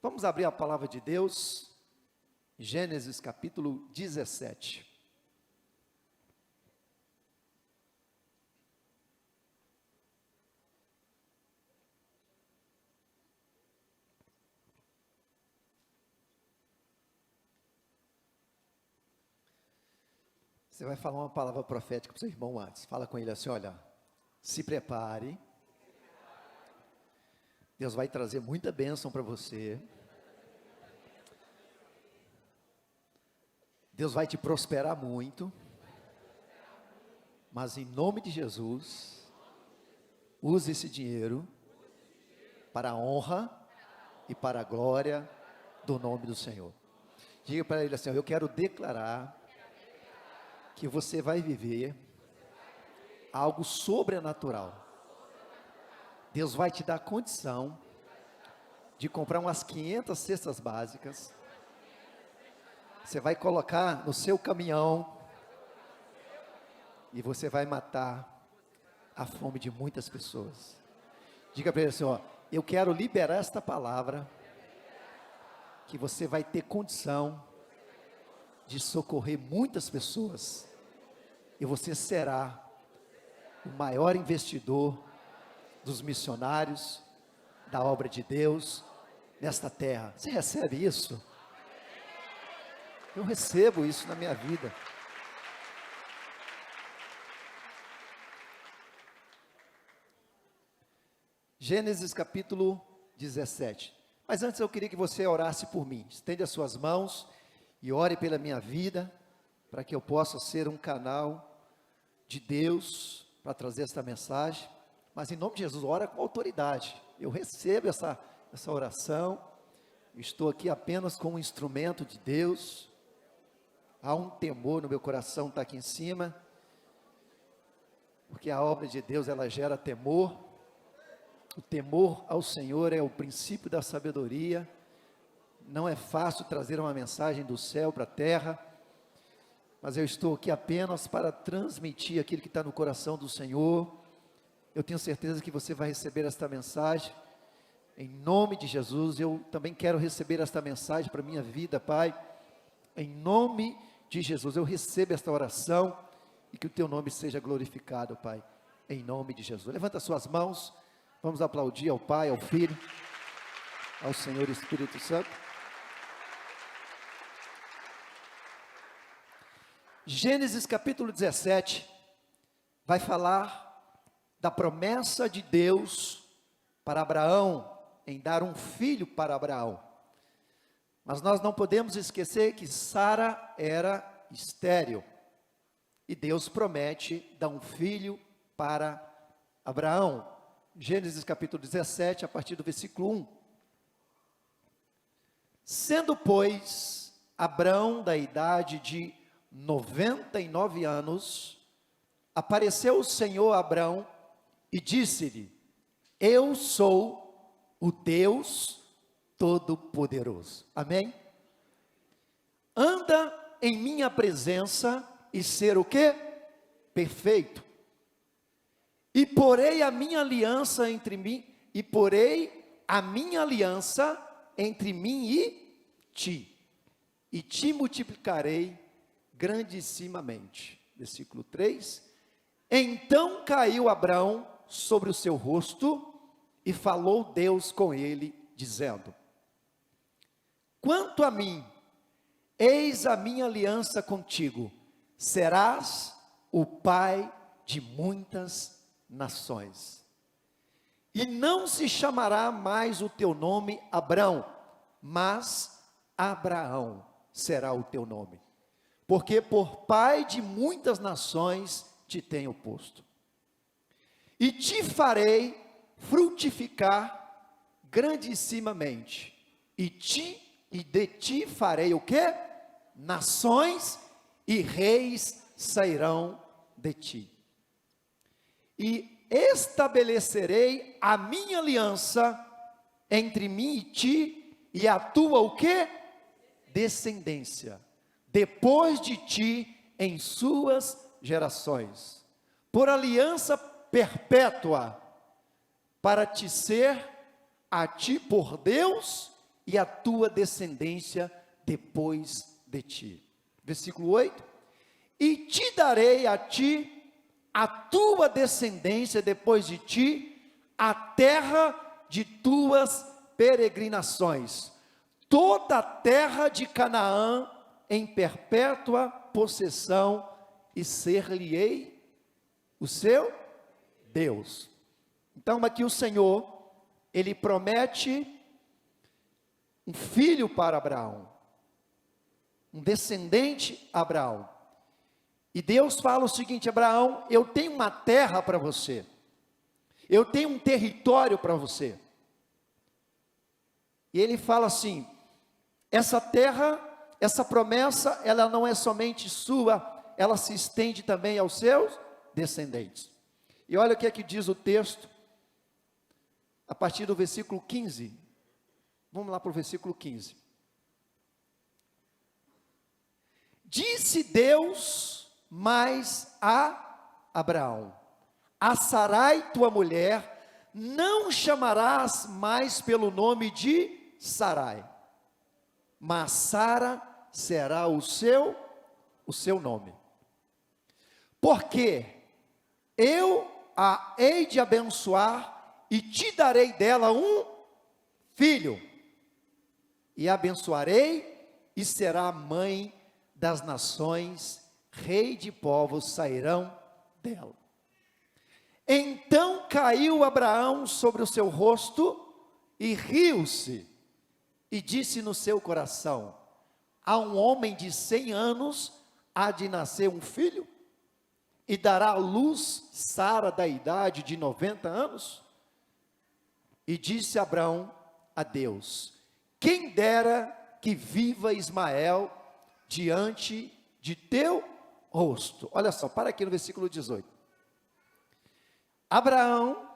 Vamos abrir a palavra de Deus, Gênesis capítulo 17. Você vai falar uma palavra profética para o seu irmão antes. Fala com ele assim: olha, se prepare. Deus vai trazer muita bênção para você. Deus vai te prosperar muito. Mas em nome de Jesus, use esse dinheiro para a honra e para a glória do nome do Senhor. Diga para ele assim: eu quero declarar que você vai viver algo sobrenatural. Deus vai te dar condição de comprar umas 500 cestas básicas. Você vai colocar no seu caminhão e você vai matar a fome de muitas pessoas. Diga para ele assim: ó, eu quero liberar esta palavra, que você vai ter condição de socorrer muitas pessoas, e você será o maior investidor dos missionários, da obra de Deus, nesta terra. Você recebe isso? Eu recebo isso na minha vida. Gênesis capítulo 17. Mas antes eu queria que você orasse por mim. Estende as suas mãos e ore pela minha vida, para que eu possa ser um canal de Deus para trazer esta mensagem. Mas em nome de Jesus, ora com autoridade. Eu recebo essa oração. Estou aqui apenas como um instrumento de Deus. Há um temor no meu coração, está aqui em cima. Porque a obra de Deus, ela gera temor. O temor ao Senhor é o princípio da sabedoria. Não é fácil trazer uma mensagem do céu para a terra. Mas eu estou aqui apenas para transmitir aquilo que está no coração do Senhor. Eu tenho certeza que você vai receber esta mensagem, em nome de Jesus. Eu também quero receber esta mensagem para a minha vida, Pai, em nome de Jesus. Eu recebo esta oração, e que o Teu nome seja glorificado, Pai, em nome de Jesus. Levanta suas mãos, vamos aplaudir ao Pai, ao Filho, ao Senhor Espírito Santo. Gênesis capítulo 17, vai falar da promessa de Deus para Abraão, em dar um filho para Abraão. Mas nós não podemos esquecer que Sara era estéril, e Deus promete dar um filho para Abraão. Gênesis capítulo 17, a partir do versículo 1. Sendo, pois, Abraão da idade de 99 anos, apareceu o Senhor a Abraão e disse-lhe: eu sou o Deus Todo-Poderoso. Amém? Anda em minha presença e ser o quê? Perfeito. E porei a minha aliança entre mim, e ti, e te multiplicarei grandissimamente. Versículo 3. Então caiu Abraão sobre o seu rosto, e falou Deus com ele, dizendo: quanto a mim, eis a minha aliança contigo, serás o pai de muitas nações, e não se chamará mais o teu nome Abrão, mas Abraão será o teu nome, porque por pai de muitas nações te tenho posto, e te farei frutificar grandissimamente, e de ti farei o quê? Nações e reis sairão de ti, e estabelecerei a minha aliança entre mim e ti, e a tua o quê? Descendência, depois de ti, em suas gerações, por aliança perpétua, para te ser a ti por Deus e a tua descendência depois de ti. Versículo 8: e te darei a ti, a tua descendência depois de ti, a terra de tuas peregrinações, toda a terra de Canaã em perpétua possessão, e ser-lhe-ei o seu Deus. Então aqui o Senhor, Ele promete um filho para Abraão, um descendente a Abraão. E Deus fala o seguinte: Abraão, eu tenho uma terra para você, eu tenho um território para você. E Ele fala assim: essa terra, essa promessa, ela não é somente sua, ela se estende também aos seus descendentes. E olha o que é que diz o texto, a partir do versículo 15. Vamos lá para o versículo 15. Disse Deus mais a Abraão: a Sarai tua mulher não chamarás mais pelo nome de Sarai, mas Sara será o seu nome, porque eu a hei de abençoar e te darei dela um filho, e abençoarei e será mãe das nações, rei de povos sairão dela. Então caiu Abraão sobre o seu rosto e riu-se, e disse no seu coração: a um homem de 100 anos há de nascer um filho, e dará à luz Sara da idade de 90 anos? E disse Abraão a Deus: quem dera que viva Ismael diante de teu rosto. Olha só, para aqui no versículo 18. Abraão,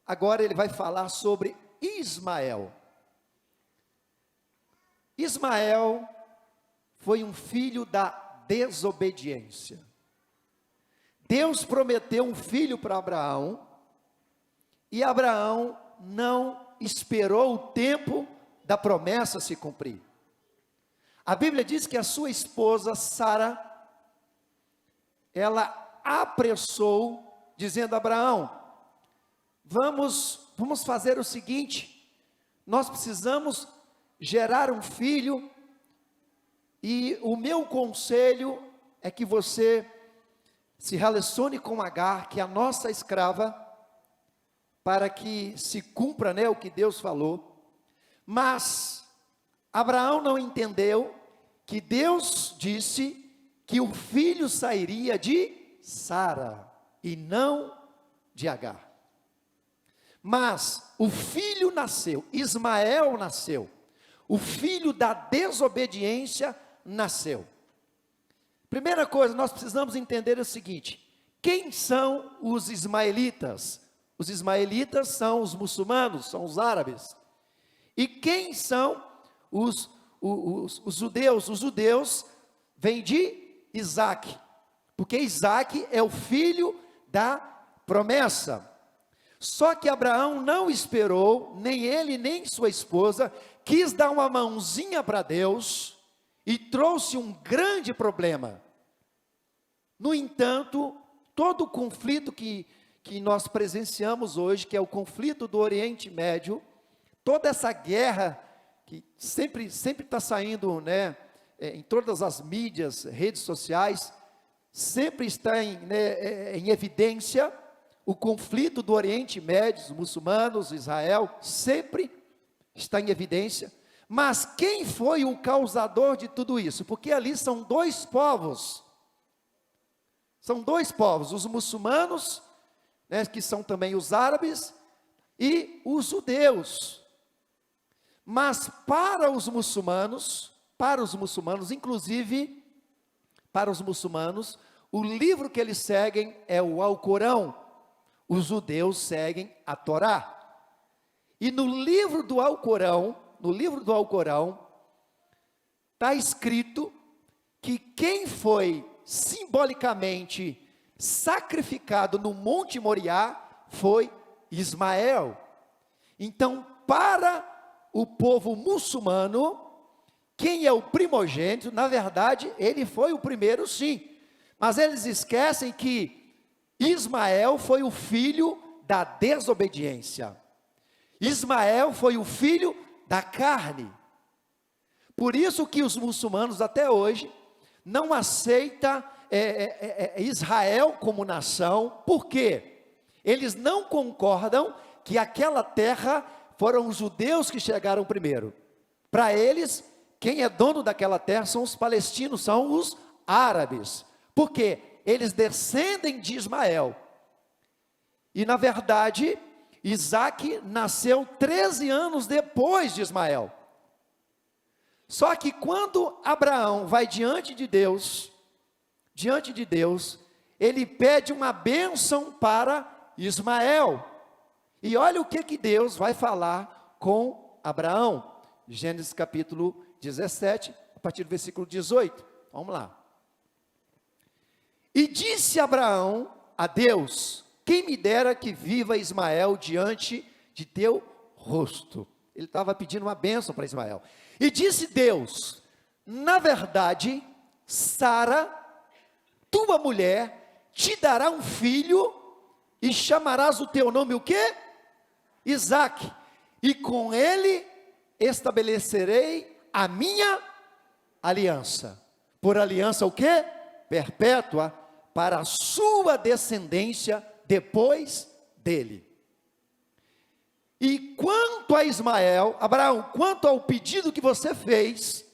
agora ele vai falar sobre Ismael. Ismael foi um filho da desobediência. Deus prometeu um filho para Abraão, e Abraão não esperou o tempo da promessa se cumprir. A Bíblia diz que a sua esposa Sara, ela apressou, dizendo: Abraão, vamos fazer o seguinte, nós precisamos gerar um filho, e o meu conselho é que você se relacione com Agar, que é a nossa escrava, para que se cumpra, né, o que Deus falou. Mas Abraão não entendeu que Deus disse que o filho sairia de Sara e não de Agar. Mas o filho nasceu, Ismael nasceu, o filho da desobediência nasceu. Primeira coisa, nós precisamos entender o seguinte: quem são os ismaelitas? Os ismaelitas são os muçulmanos, são os árabes. E quem são os judeus? Os judeus vêm de Isaac, porque Isaac é o filho da promessa. Só que Abraão não esperou, nem ele nem sua esposa, quis dar uma mãozinha para Deus, e trouxe um grande problema. No entanto, todo o conflito que nós presenciamos hoje, que é o conflito do Oriente Médio, toda essa guerra que sempre está saindo, né, em todas as mídias, redes sociais, sempre está em evidência o conflito do Oriente Médio, os muçulmanos, Israel, sempre está em evidência. Mas quem foi o causador de tudo isso? Porque ali são dois povos, os muçulmanos, né, que são também os árabes, e os judeus. Mas para os muçulmanos, inclusive para os muçulmanos, o livro que eles seguem é o Alcorão. Os judeus seguem a Torá. E no livro do Alcorão, está escrito que quem foi simbolicamente sacrificado no Monte Moriá foi Ismael. Então, para o povo muçulmano, quem é o primogênito, na verdade, ele foi o primeiro sim, mas eles esquecem que Ismael foi o filho da desobediência, Ismael foi o filho da carne. Por isso que os muçulmanos até hoje não aceitam Israel como nação. Por quê? Eles não concordam que aquela terra foram os judeus que chegaram primeiro. Para eles, quem é dono daquela terra são os palestinos, são os árabes. Por quê? Eles descendem de Ismael. E na verdade, Isaac nasceu 13 anos depois de Ismael. Só que quando Abraão vai diante de Deus, ele pede uma bênção para Ismael. E olha o que Deus vai falar com Abraão. Gênesis capítulo 17, a partir do versículo 18. Vamos lá. E disse Abraão a Deus: quem me dera que viva Ismael diante de teu rosto. Ele estava pedindo uma bênção para Ismael. E disse Deus: na verdade, Sara, tua mulher, te dará um filho, e chamarás o teu nome o quê? Isaque. E com ele estabelecerei a minha aliança. Por aliança o quê? Perpétua, para a sua descendência depois dele. E quanto a Ismael, Abraão, quanto ao pedido que você fez,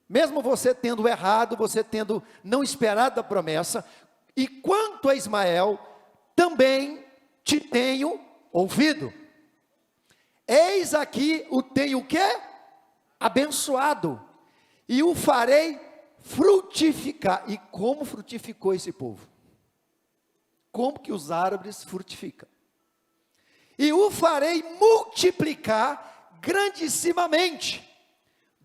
mesmo você tendo errado, você tendo não esperado a promessa, e quanto a Ismael, também te tenho ouvido. Eis aqui o tenho o quê? Abençoado, e o farei frutificar. E como frutificou esse povo? Como que os árabes frutificam? E o farei multiplicar grandissimamente,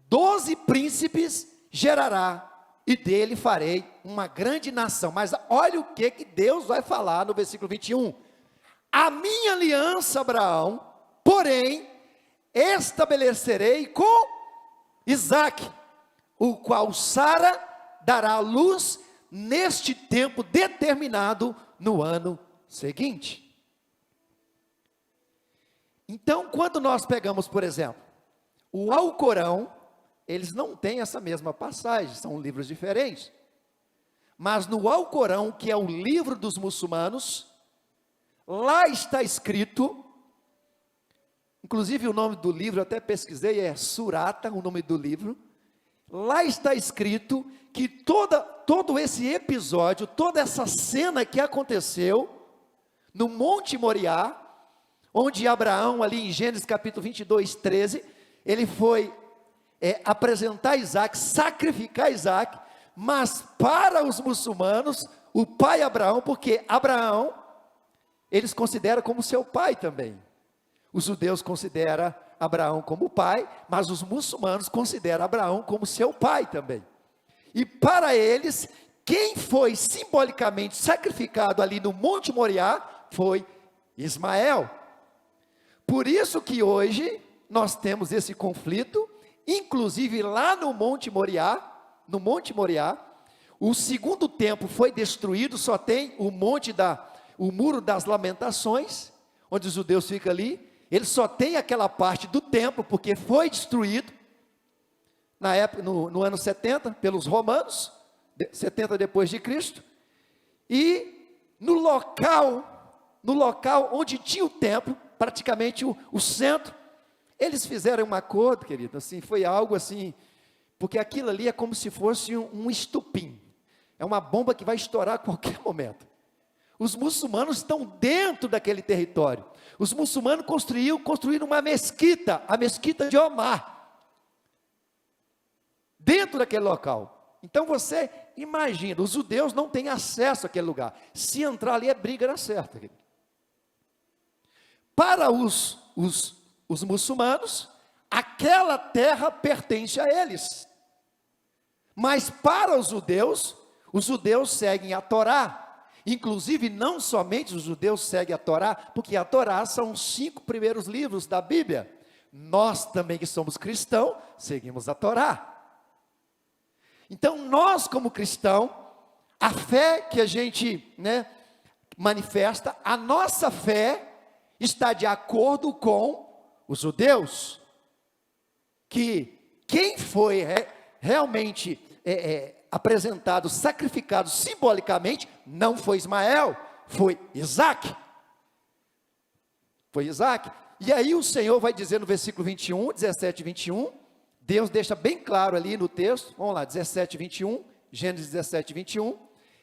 12 príncipes gerará, e dele farei uma grande nação. Mas olha o que Deus vai falar no versículo 21. A minha aliança, Abraão, porém, estabelecerei com Isaque, o qual Sara dará à luz neste tempo determinado no ano seguinte. Então, quando nós pegamos, por exemplo, o Alcorão, eles não têm essa mesma passagem, são livros diferentes. Mas no Alcorão, que é o livro dos muçulmanos, lá está escrito, inclusive o nome do livro, eu até pesquisei, é Surata, o nome do livro. Lá está escrito que todo esse episódio, toda essa cena que aconteceu no Monte Moriá, onde Abraão, ali em Gênesis capítulo 22, 13, ele foi apresentar Isaac, sacrificar Isaac, mas para os muçulmanos, o pai Abraão, porque Abraão, eles consideram como seu pai também. Os judeus consideram Abraão como pai, mas os muçulmanos consideram Abraão como seu pai também. E para eles, quem foi simbolicamente sacrificado ali no Monte Moriá, foi Ismael. Por isso que hoje nós temos esse conflito, inclusive lá no Monte Moriá, o segundo templo foi destruído, só tem o Muro das Lamentações, onde os judeus ficam ali, ele só tem aquela parte do templo, porque foi destruído, na época, no ano 70, pelos romanos, 70 depois de Cristo, e no local onde tinha o templo, praticamente o centro, eles fizeram um acordo, querido, assim, foi algo assim, porque aquilo ali é como se fosse um estupim, é uma bomba que vai estourar a qualquer momento. Os muçulmanos estão dentro daquele território, os muçulmanos construíram uma mesquita, a mesquita de Omar, dentro daquele local. Então você imagina, os judeus não têm acesso àquele lugar, se entrar ali é briga na certa, querido. Para os muçulmanos, aquela terra pertence a eles. Mas para os judeus seguem a Torá. Inclusive, não somente os judeus seguem a Torá, porque a Torá são os 5 primeiros livros da Bíblia. Nós também que somos cristãos, seguimos a Torá. Então nós como cristão, a fé que a gente, manifesta, a nossa fé está de acordo com os judeus, que quem foi realmente apresentado, sacrificado simbolicamente, não foi Ismael, foi Isaque. Foi Isaque. E aí o Senhor vai dizer no versículo 21, 17 e 21, Deus deixa bem claro ali no texto, vamos lá, 17 e 21, Gênesis 17 e 21,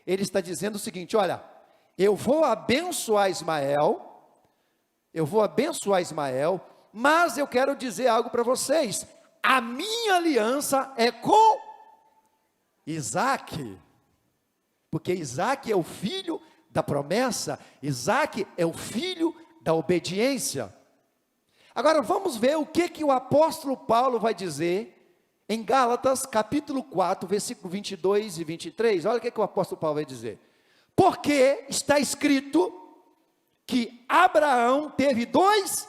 ele está dizendo o seguinte, olha, eu vou abençoar Ismael, mas eu quero dizer algo para vocês, a minha aliança é com Isaque, porque Isaque é o filho da promessa, Isaque é o filho da obediência. Agora vamos ver o que o apóstolo Paulo vai dizer em Gálatas capítulo 4, versículo 22 e 23, olha o que o apóstolo Paulo vai dizer, porque está escrito que Abraão teve 2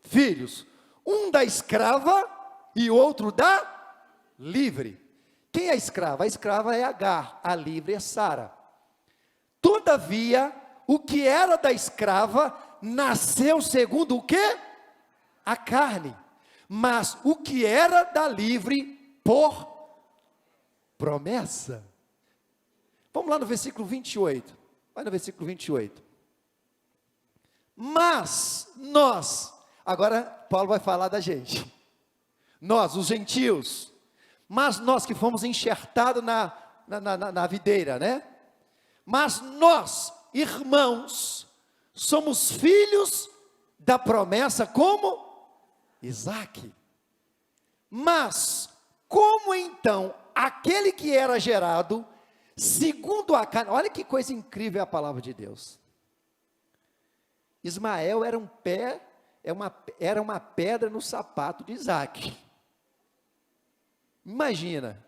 filhos, um da escrava e outro da livre. Quem é a escrava? A escrava é Agar, a livre é Sara. Todavia, o que era da escrava nasceu segundo o quê? A carne. Mas o que era da livre por promessa. Vamos lá no versículo 28. Vai no versículo 28. Mas nós, agora Paulo vai falar da gente. Nós, os gentios, mas nós que fomos enxertados na videira, Mas nós, irmãos, somos filhos da promessa como Isaque. Mas, como então, aquele que era gerado, segundo a carne, olha que coisa incrível é a palavra de Deus. Ismael era uma pedra no sapato de Isaque. Imagina,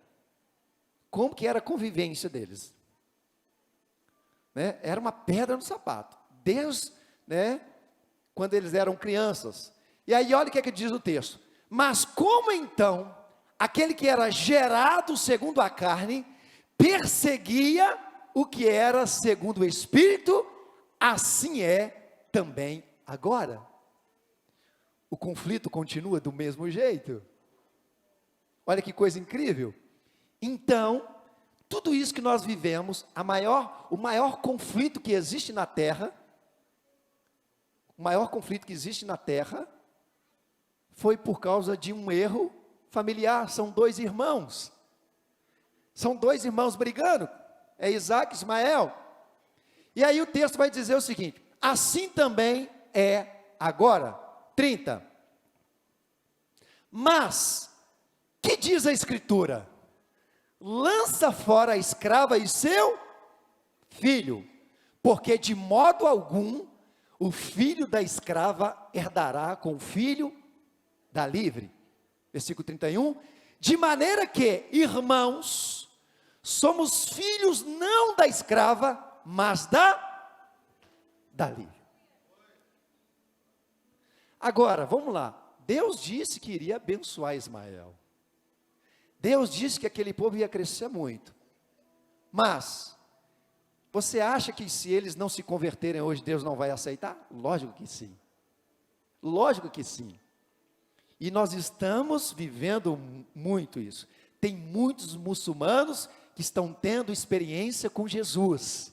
como que era a convivência deles. Era uma pedra no sapato, desde, quando eles eram crianças. E aí olha o que diz o texto, mas como então, aquele que era gerado segundo a carne, perseguia o que era segundo o Espírito, assim é também agora. O conflito continua do mesmo jeito. Olha que coisa incrível. Então, tudo isso que nós vivemos, o maior conflito que existe na terra, foi por causa de um erro familiar. São 2 irmãos. São 2 irmãos brigando. É Isaque e Ismael. E aí o texto vai dizer o seguinte, assim também é agora. 30. Mas, que diz a Escritura? Lança fora a escrava e seu filho, porque de modo algum o filho da escrava herdará com o filho da livre. Versículo 31, de maneira que, irmãos, somos filhos não da escrava, mas da livre. Agora, vamos lá, Deus disse que iria abençoar Ismael. Deus disse que aquele povo ia crescer muito. Mas, você acha que se eles não se converterem hoje, Deus não vai aceitar? Lógico que sim. Lógico que sim. E nós estamos vivendo muito isso. Tem muitos muçulmanos que estão tendo experiência com Jesus.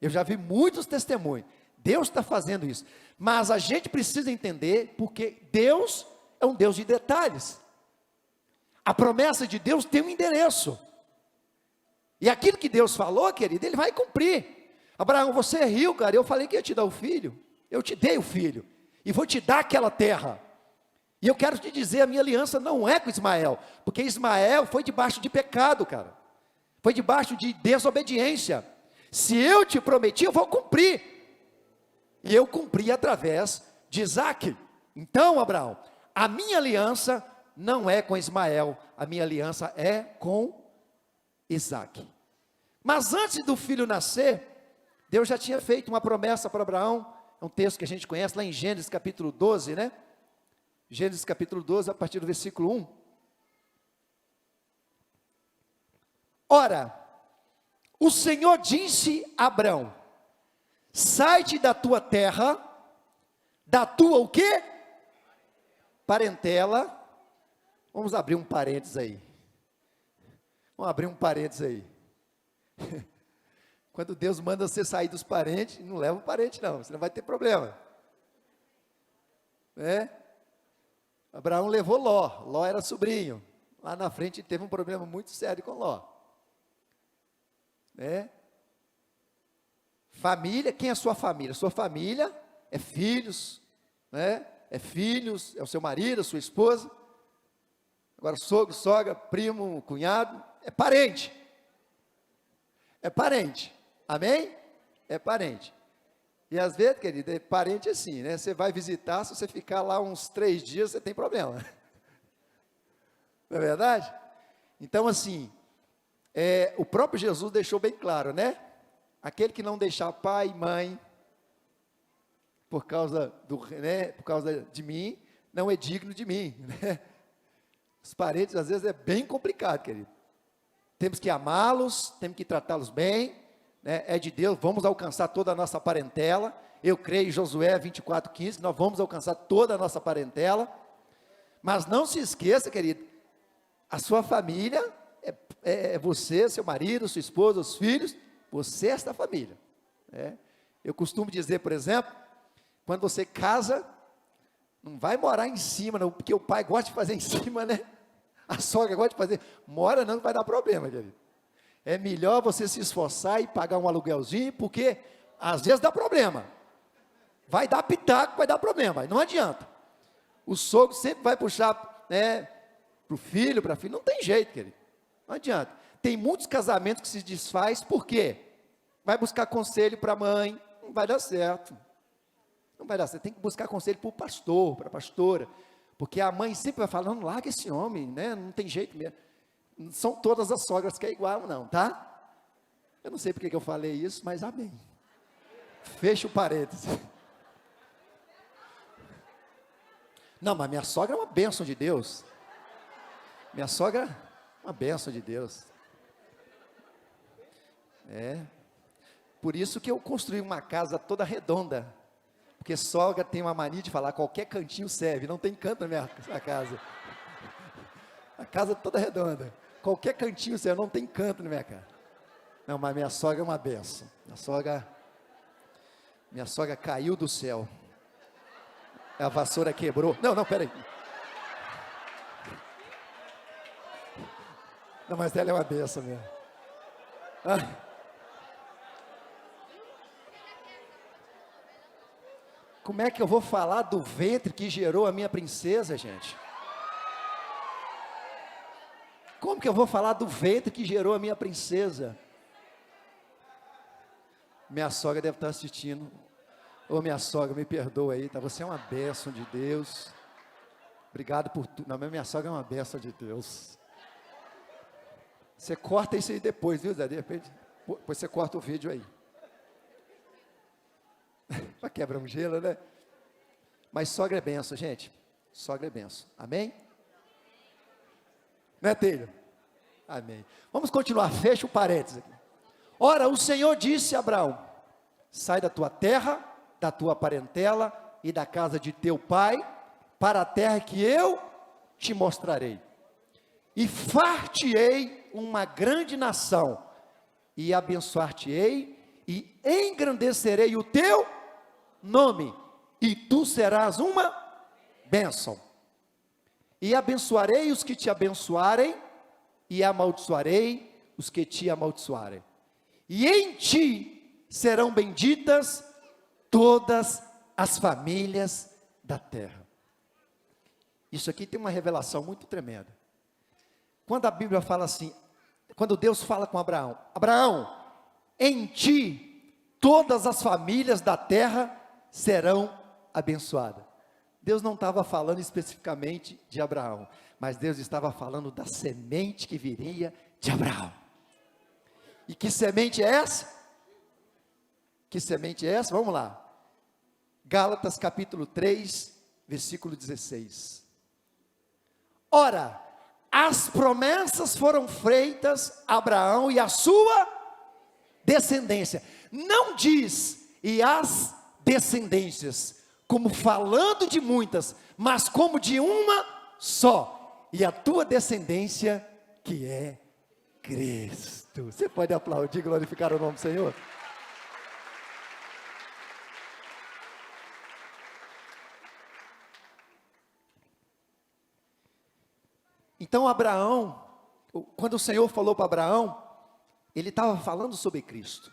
Eu já vi muitos testemunhos. Deus está fazendo isso. Mas a gente precisa entender, porque Deus é um Deus de detalhes. A promessa de Deus tem um endereço. E aquilo que Deus falou, querido, Ele vai cumprir. Abraão, você é rico, cara. Eu falei que ia te dar o filho. Eu te dei o filho. E vou te dar aquela terra. E eu quero te dizer, a minha aliança não é com Ismael. Porque Ismael foi debaixo de pecado, cara. Foi debaixo de desobediência. Se eu te prometi, eu vou cumprir. E eu cumpri através de Isaque. Então, Abraão, a minha aliança não é com Ismael, a minha aliança é com Isaque. Mas antes do filho nascer, Deus já tinha feito uma promessa para Abraão, é um texto que a gente conhece lá em Gênesis capítulo 12, Gênesis capítulo 12, a partir do versículo 1. Ora, o Senhor disse a Abrão: sai-te da tua terra, da tua o quê? Parentela. Vamos abrir um parênteses aí. Vamos abrir um parênteses aí. Quando Deus manda você sair dos parentes, não leva o parente não, você não vai ter problema. Abraão levou Ló. Ló era sobrinho. Lá na frente teve um problema muito sério com Ló. Família, quem é a sua família? Sua família é filhos, é filhos, é o seu marido, a sua esposa. Agora sogro, sogra, primo, cunhado, é parente. É parente, amém? É parente. E às vezes, querido, é parente assim, você vai visitar, se você ficar lá uns 3 dias, você tem problema. Não é verdade? Então assim, o próprio Jesus deixou bem claro, aquele que não deixar pai e mãe, por causa de mim, não é digno de mim, Os parentes, às vezes, é bem complicado, querido. Temos que amá-los, temos que tratá-los bem, é de Deus, vamos alcançar toda a nossa parentela. Eu creio em Josué 24:15, nós vamos alcançar toda a nossa parentela. Mas não se esqueça, querido, a sua família é você, seu marido, sua esposa, os filhos, você é esta família. Eu costumo dizer, por exemplo, quando você casa, não vai morar em cima, não, porque o pai gosta de fazer em cima, A sogra gosta de fazer, mora não vai dar problema, querido. É melhor você se esforçar e pagar um aluguelzinho, porque às vezes dá problema. Vai dar pitaco, vai dar problema, não adianta. O sogro sempre vai puxar, para o filho, para a filha, não tem jeito, querido. Não adianta. Tem muitos casamentos que se desfaz, por quê? Vai buscar conselho para a mãe, não vai dar certo. Não vai dar certo, tem que buscar conselho para o pastor, para a pastora, porque a mãe sempre vai falar, não larga esse homem, não tem jeito mesmo. Não são todas as sogras que é igual não, tá? Eu não sei porque que eu falei isso, mas amém. Fecha o parênteses. Não, mas minha sogra é uma bênção de Deus. Minha sogra é uma bênção de Deus. Por isso que eu construí uma casa toda redonda. Porque sogra tem uma mania de falar, qualquer cantinho serve, não tem canto na minha casa. A casa toda redonda, qualquer cantinho serve, não tem canto na minha casa. Não, mas minha sogra é uma benção. Minha sogra caiu do céu. A vassoura quebrou. Não, peraí. Não, mas ela é uma benção mesmo. Como é que eu vou falar do ventre que gerou a minha princesa, gente? Como que eu vou falar do ventre que gerou a minha princesa? Minha sogra deve estar assistindo. Ô minha sogra, me perdoa aí, tá? Você é uma bênção de Deus. Obrigado por tudo. Não, mas minha sogra é uma bênção de Deus. Você corta isso aí depois, viu, Zé? De repente, depois você corta o vídeo aí. Para quebrar um gelo, Mas sogra é benção, gente. Sogra é benção. Amém? Telho? Amém. Vamos continuar. Fecha o parênteses aqui. Ora, o Senhor disse a Abraão: sai da tua terra, da tua parentela e da casa de teu pai, para a terra que eu te mostrarei. E far-te-ei uma grande nação, e abençoar-te-ei, e engrandecerei o teu nome, e tu serás uma bênção. E abençoarei os que te abençoarem, e amaldiçoarei os que te amaldiçoarem. E em ti serão benditas todas as famílias da terra. Isso aqui tem uma revelação muito tremenda. Quando a Bíblia fala assim, quando Deus fala com Abraão: Abraão, em ti todas as famílias da terra serão abençoadas. Deus não estava falando especificamente de Abraão, mas Deus estava falando da semente que viria de Abraão. E que semente é essa? Que semente é essa? Vamos lá. Gálatas capítulo 3, versículo 16. Ora, as promessas foram feitas a Abraão e a sua descendência. Não diz, e as descendências, como falando de muitas, mas como de uma só, e a tua descendência, que é Cristo. Você pode aplaudir e glorificar o nome do Senhor? Então Abraão, quando o Senhor falou para Abraão, ele estava falando sobre Cristo.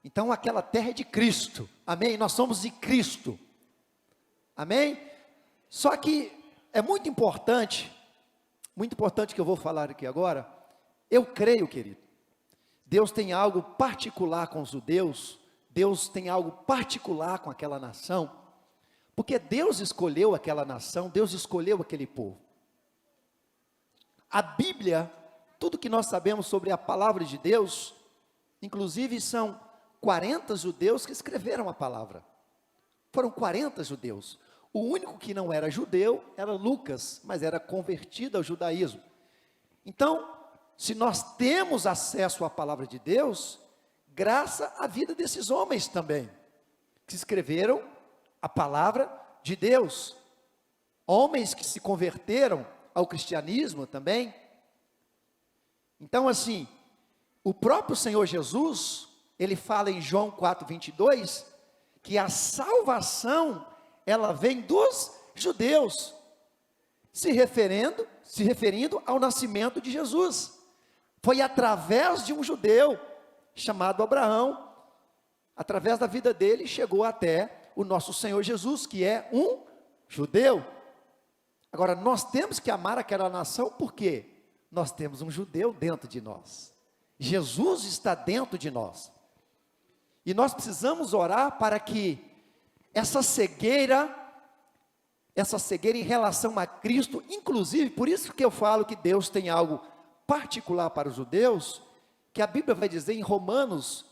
Então aquela terra é de Cristo, amém? Nós somos de Cristo, amém? Só que é muito importante que eu vou falar aqui agora. Eu creio, querido, Deus tem algo particular com os judeus, Deus tem algo particular com aquela nação, porque Deus escolheu aquela nação, Deus escolheu aquele povo. A Bíblia, tudo que nós sabemos sobre a palavra de Deus, inclusive são 40 judeus que escreveram a palavra. Foram 40 judeus. O único que não era judeu era Lucas, mas era convertido ao judaísmo. Então, se nós temos acesso à palavra de Deus, graças à vida desses homens também, que escreveram a palavra de Deus. Homens que se converteram ao cristianismo também. Então assim, o próprio Senhor Jesus, ele fala em João 4:22, que a salvação, ela vem dos judeus, se referindo ao nascimento de Jesus. Foi através de um judeu, chamado Abraão, através da vida dele, chegou até o nosso Senhor Jesus, que é um judeu. Agora, nós temos que amar aquela nação, porque nós temos um judeu dentro de nós. Jesus está dentro de nós. E nós precisamos orar para que essa cegueira em relação a Cristo, inclusive, por isso que eu falo que Deus tem algo particular para os judeus, que a Bíblia vai dizer em Romanos,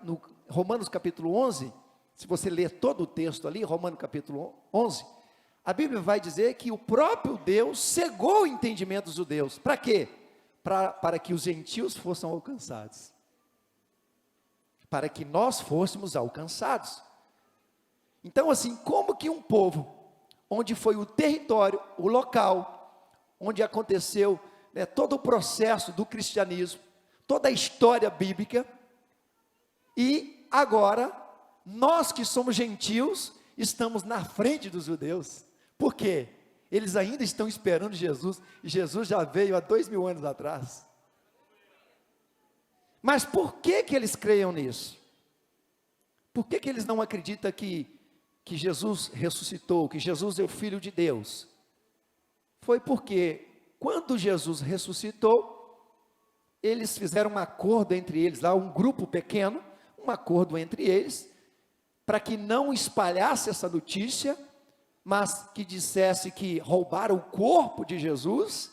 no Romanos capítulo 11, se você ler todo o texto ali, Romanos capítulo 11, a Bíblia vai dizer que o próprio Deus cegou o entendimento dos judeus. Para quê? Para que os gentios fossem alcançados. Para que nós fôssemos alcançados. Então assim, como que um povo, onde foi o território, o local, onde aconteceu todo o processo do cristianismo, toda a história bíblica, e agora, nós que somos gentios, estamos na frente dos judeus. Por quê? Eles ainda estão esperando Jesus, e Jesus já veio há 2000 anos atrás. Mas por que eles creiam nisso? Por que eles não acreditam que Jesus ressuscitou, que Jesus é o Filho de Deus? Foi porque, quando Jesus ressuscitou, eles fizeram um acordo entre eles, lá um grupo pequeno, um acordo entre eles, para que não espalhasse essa notícia, mas que dissesse que roubaram o corpo de Jesus.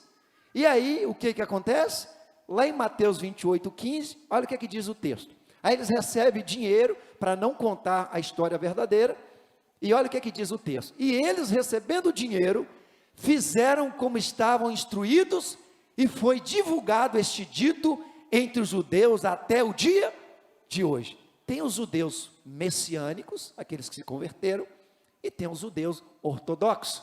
E aí, o que acontece? Lá em Mateus 28:15, olha o que diz o texto. Aí eles recebem dinheiro para não contar a história verdadeira, e olha o que diz o texto. E eles, recebendo o dinheiro, fizeram como estavam instruídos, e foi divulgado este dito entre os judeus até o dia de hoje. Tem os judeus messiânicos, aqueles que se converteram, e tem os judeus ortodoxos,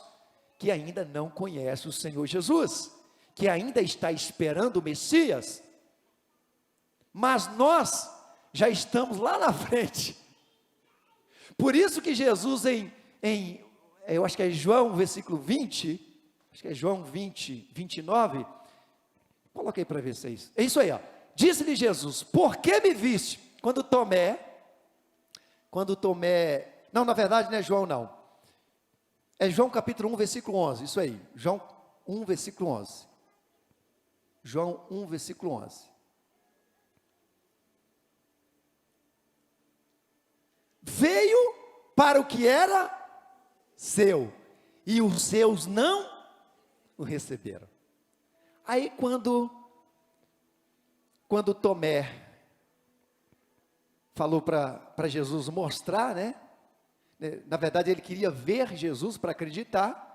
que ainda não conhecem o Senhor Jesus, que ainda está esperando o Messias. Mas nós já estamos lá na frente. Por isso que Jesus eu acho que é João versículo 20, acho que é João 20, 29, coloquei para ver se é isso. É isso aí, ó. Disse-lhe Jesus: por que me viste? Quando Tomé, não, na verdade não é João não, é João capítulo 1, versículo 11, isso aí, João 1, versículo 11, João 1, versículo 11, veio para o que era seu, e os seus não o receberam. Aí quando Tomé falou para Jesus mostrar, Na verdade, ele queria ver Jesus para acreditar.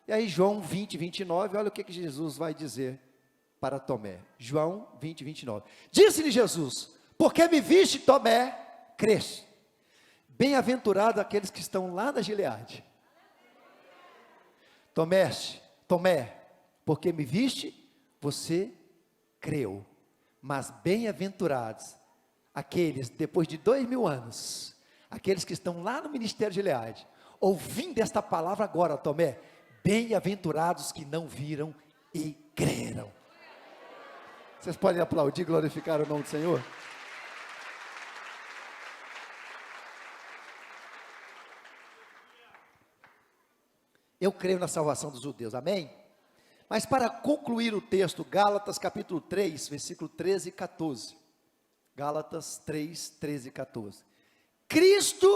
E aí João 20, 29, olha o que Jesus vai dizer para Tomé. João 20, 29. Disse-lhe Jesus: porque me viste, Tomé, creste. Bem-aventurado aqueles que estão lá na Gileade. Tomé, porque me viste, você creu. Mas bem-aventurados aqueles, depois de 2000 anos, aqueles que estão lá no ministério de Gileade, ouvindo esta palavra agora, Tomé, bem-aventurados que não viram e creram. Vocês podem aplaudir, glorificar o nome do Senhor? Eu creio na salvação dos judeus, amém? Mas para concluir o texto, Gálatas capítulo 3, versículo 13 e 14. Gálatas 3, 13 e 14. Cristo,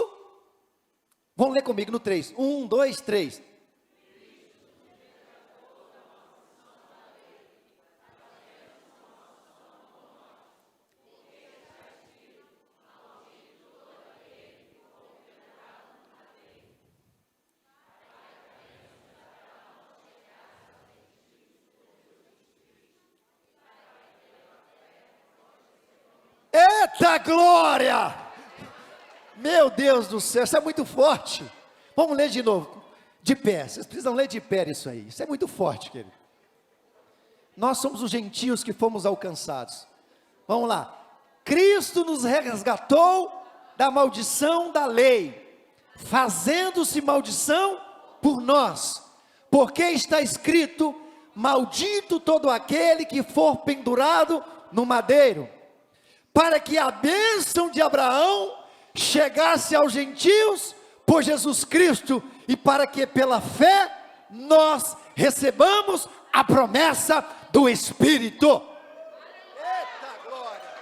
vamos ler comigo no 3. 1, 2, 3. Eita glória! Meu Deus do céu, isso é muito forte. Vamos ler de novo, de pé. Vocês precisam ler de pé isso aí. Isso é muito forte, querido. Nós somos os gentios que fomos alcançados. Vamos lá. Cristo nos resgatou da maldição da lei, fazendo-se maldição por nós. Porque está escrito: maldito todo aquele que for pendurado no madeiro, para que a bênção de Abraão chegasse aos gentios por Jesus Cristo, e para que pela fé nós recebamos a promessa do Espírito. Eita glória!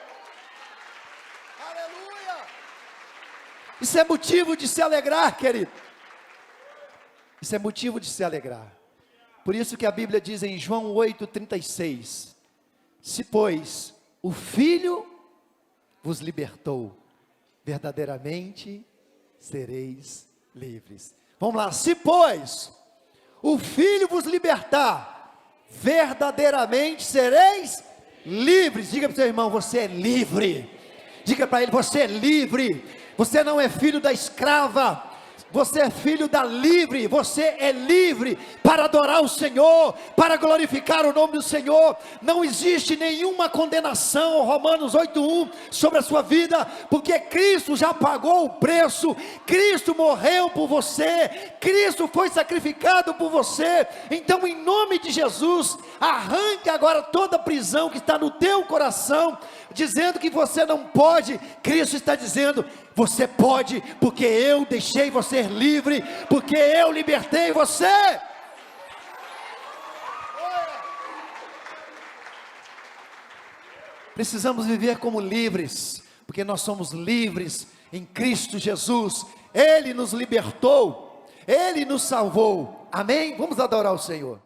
Aleluia! Isso é motivo de se alegrar, querido. Isso é motivo de se alegrar. Por isso que a Bíblia diz em João 8,36: se pois o Filho vos libertou, verdadeiramente sereis livres. Vamos lá. Se pois o Filho vos libertar, verdadeiramente sereis livres. Diga para o seu irmão: você é livre. Diga para ele: você é livre. Você não é filho da escrava, você é filho da livre. Você é livre para adorar o Senhor, para glorificar o nome do Senhor. Não existe nenhuma condenação, Romanos 8:1, sobre a sua vida, porque Cristo já pagou o preço. Cristo morreu por você, Cristo foi sacrificado por você. Então, em nome de Jesus, arranque agora toda a prisão que está no teu coração, dizendo que você não pode. Cristo está dizendo: você pode, porque eu deixei você livre, porque eu libertei você. Precisamos viver como livres, porque nós somos livres em Cristo Jesus. Ele nos libertou, Ele nos salvou, amém? Vamos adorar o Senhor.